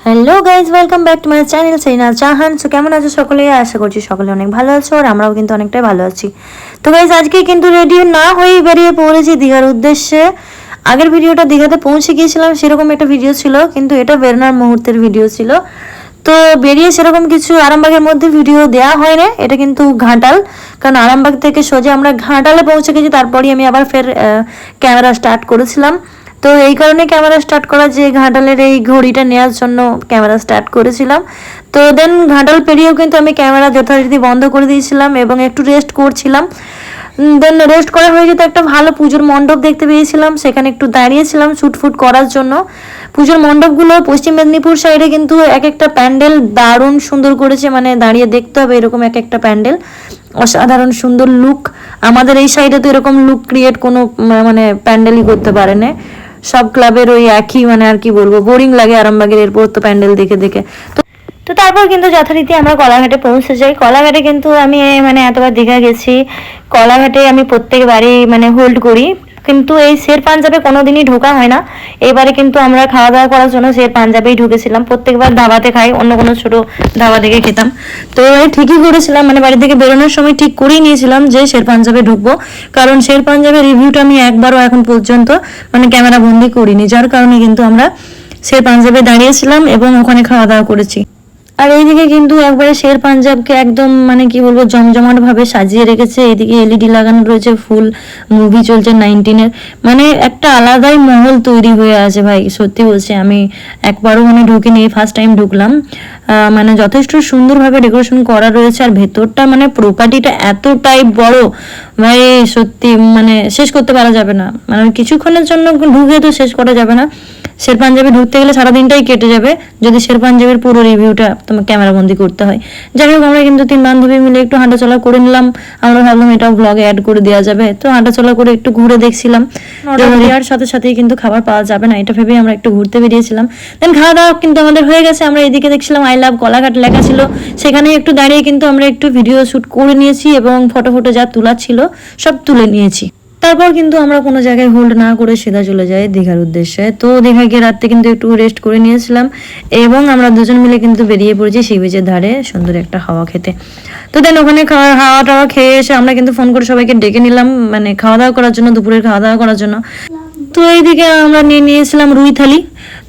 Hello guys, welcome back to my channel Saina Chahan. So কেমন আছো সকলে? আশা করছি সকলে অনেক ভালো আছো, আর আমরাও কিন্তু অনেকটাই ভালো আছি। তো গাইজ আজকে কিন্তু রেডি না হয়েই বেরিয়ে পড়েছি দীঘার উদ্দেশ্যে। আগের ভিডিওটা দীঘাতে পৌঁছে গিয়েছিলাম, সেরকম একটা ভিডিও ছিল, কিন্তু এটা বেরোনোর মুহূর্তের ভিডিও ছিল। তো বেরিয়ে সেরকম কিছু আরামবাগের মধ্যে ভিডিও দেওয়া হয় না, এটা কিন্তু ঘাটাল, কারণ আরামবাগ থেকে সোজা আমরা ঘাটালে পৌঁছে গেছি, তারপরই আমি আবার ফের ক্যামেরা স্টার্ট করেছিলাম। তো এই কারণে ক্যামেরা স্টার্ট করা, যে ঘাটালের এই ঘড়িটা নেওয়ার জন্য ক্যামেরা স্টার্ট করেছিলাম। তো দেন ঘাটাল পেরিয়েও কিন্তু আমি ক্যামেরা যথারীতি বন্ধ করে দিয়েছিলাম এবং একটু রেস্ট করছিলাম। দেন রেস্ট করা হয়ে যেত, একটা ভালো পুজোর মণ্ডপ দেখতে পেয়েছিলাম, সেখানে একটু দাঁড়িয়েছিলাম শ্যুটফুট করার জন্য। পুজোর মণ্ডপগুলো পশ্চিম মেদিনীপুর সাইডে কিন্তু এক একটা প্যান্ডেল দারুণ সুন্দর করেছে, মানে দাঁড়িয়ে দেখতে হবে এরকম এক একটা প্যান্ডেল, অসাধারণ সুন্দর লুক। আমাদের এই সাইডে তো এরকম লুক ক্রিয়েট কোনো মানে প্যান্ডেলই করতে পারে না। সব ক্লাবের ওই একই, মানে আর কি বলবো, বোরিং লাগে আরামবাগের এরপর তো প্যান্ডেল দেখে দেখে। তো তারপর কিন্তু যথারীতি আমরা কলাঘাটে পৌঁছে যাই। কলাঘাটে কিন্তু আমি মানে এতবার দীঘা গেছি, কলাঘাটে আমি প্রত্যেকবারই মানে হোল্ড করি, কিন্তু এই শের পাঞ্জাবে কোনোদিনই ঢোকা হয় না। এবারে কিন্তু আমরা খাওয়া দাওয়া করার জন্য শের পাঞ্জাবেই ঢুকেছিলাম। প্রত্যেকবার ধাবাতে খাই, অন্য কোনো ছোটো ধাবা থেকে খেতাম। তো ঠিকই করেছিলাম, মানে বাড়ি থেকে বেরোনোর সময় ঠিক করেই নিয়েছিলাম যে শের পাঞ্জাবে ঢুকবো, কারণ শের পাঞ্জাবের রিভিউটা আমি একবারও এখন পর্যন্ত মানে ক্যামেরা বন্দি করিনি, যার কারণে কিন্তু আমরা শের পাঞ্জাবে দাঁড়িয়েছিলাম এবং ওখানে খাওয়া দাওয়া করেছি। আর এইদিকে কিন্তু একবারে শের পাঞ্জাবকে একদম মানে কি বলবো জমজমাট ভাবে সাজিয়ে রেখেছে। এইদিকে এলইডি লাগানো রয়েছে, ফুল মুভি চলছে 19-এর, মানে একটা আলাদাই মহল তৈরি হয়ে আছে ভাই। সত্যি বলছি, আমি একবারও মানে ঢুকিনি, ফার্স্ট টাইম ঢুকলাম। মানে যথেষ্ট সুন্দরভাবে ডেকোরেশন করা রয়েছে, আর ভেতরটা মানে প্রপার্টিটা এতটাই বড় ভাই, সত্যি মানে শেষ করতে পারা যাবে না, মানে কিছুক্ষণের জন্য ঢুকে তো শেষ করা যাবে না। শের পাঞ্জাবে ঢুকতে গেলে সারাদিনটাই কেটে যাবে যদি শের পাঞ্জাবের পুরো রিভিউটা তোমার ক্যামেরাবন্দি করতে হয়। যাই হোক, আমরা কিন্তু 3 বান্ধবী মিলে একটু হাঁটাচলা করে নিলাম। আমরা ভাবলাম এটাও ব্লগে অ্যাড করে দেওয়া যাবে, তো হাঁটাচলা করে একটু ঘুরে দেখছিলাম। আর সাথে সাথেই কিন্তু খাবার পাওয়া যাবে না, এটা ভেবেই আমরা একটু ঘুরতে বেরিয়েছিলাম। দেন খাওয়া দাওয়া কিন্তু আমাদের হয়ে গেছে। আমরা এদিকে দেখছিলাম আই লাভ কলাঘাট লেখা ছিল, সেখানে একটু দাঁড়িয়ে কিন্তু আমরা একটু ভিডিও শ্যুট করে নিয়েছি এবং ফটো যা তোলা ছিল সব তুলে নিয়েছি। তারপর কিন্তু আমরা কোনো জায়গায় হোল্ড না করে সিধা চলে যাই দীঘার উদ্দেশ্যে। তো দীঘায় গিয়ে রাত্রে কিন্তু একটু রেস্ট করে নিয়েছিলাম এবং আমরা দুজন মিলে কিন্তু বেরিয়ে পড়েছি সি বিচের ধারে সুন্দর একটা হাওয়া খেতে। তো দেন ওখানে হাওয়া টাওয়া খেয়ে এসে আমরা কিন্তু ফোন করে সবাইকে ডেকে নিলাম, মানে খাওয়া দাওয়া করার জন্য, দুপুরের খাওয়া দাওয়া করার জন্য। তো এইদিকে আমরা নিয়েছিলাম রুই থালি।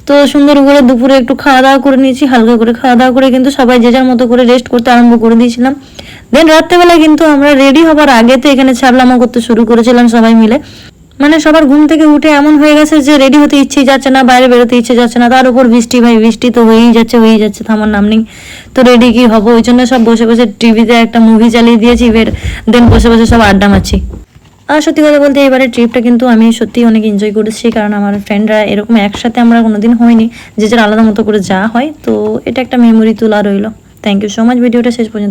তো সুন্দর করে দুপুরে একটু খাওয়া দাওয়া করে নিয়েছি, হালকা করে খাওয়া দাওয়া করে কিন্তু সবাই যে যার মতো করে রেস্ট করতে আরম্ভ করে দিয়েছিলাম। দেন রাত্রেবেলা কিন্তু আমরা রেডি হবার আগে তো এখানে ছাবলামা করতে শুরু করেছিলাম সবাই মিলে। মানে সবার ঘুম থেকে উঠে এমন হয়ে গেছে যে রেডি হতে ইচ্ছে যাচ্ছে না, বাইরে বেরোতে ইচ্ছে যাচ্ছে না, তার উপর বৃষ্টি ভাই, বৃষ্টি তো হয়েই যাচ্ছে, থামার নাম নেই। তো রেডি কি হবো, ওই জন্য সব বসে বসে টিভিতে একটা মুভি চালিয়ে দিয়েছি, দেন বসে বসে সব আড্ডা মারছি। আর সত্যি কথা বলতে এবারে ট্রিপটা কিন্তু আমি সত্যি অনেক এনজয় করেছি, কারণ আমার ফ্রেন্ডরা এরকম একসাথে আমরা কোনোদিন হয়নি, যে যার আলাদা মতো করে যা হয়। তো এটা একটা মেমোরি তোলা রইলো। থ্যাংক ইউ সো মাচ ভিডিওটা শেষ পর্যন্ত